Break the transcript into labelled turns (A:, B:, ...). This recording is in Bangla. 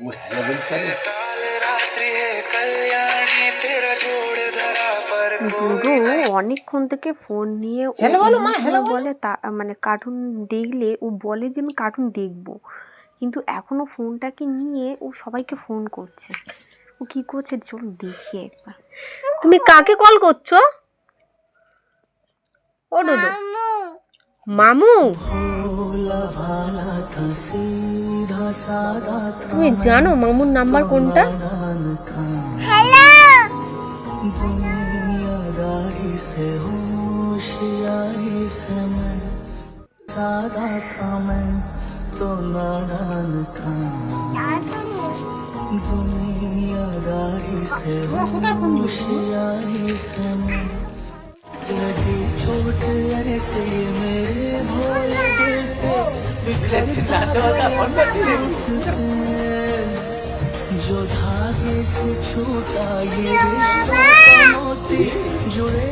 A: वो है बिल करे।
B: বুড়ো অনেকক্ষণ থেকে ফোন নিয়ে ও
A: হ্যালো বলো মা,
B: এমনি
A: হ্যালো
B: সময়
A: বলো।
B: বলে তা মানে কার্টুন দেখলে ও বলে যে আমি কার্টুন দেখবো, কিন্তু এখনো ফোনটাকে নিয়ে ও সবাইকে ফোন করছে। ও কি করছে চলো দেখি একবার।
C: তুমি কাকে কল করছো? ও ডুডু, মামু। তুমি জানো মামুর নাম্বার কোনটা?
D: दुनियादारी से होशियारी से मैं सादा था, मैं तो नादान था। दुनियादारी से होशियारी से मैं लगी चोट ऐसे मेरे भोले दिल पे बिखर जो धागे से छूटा ये रिश्तों का मोती जुड़े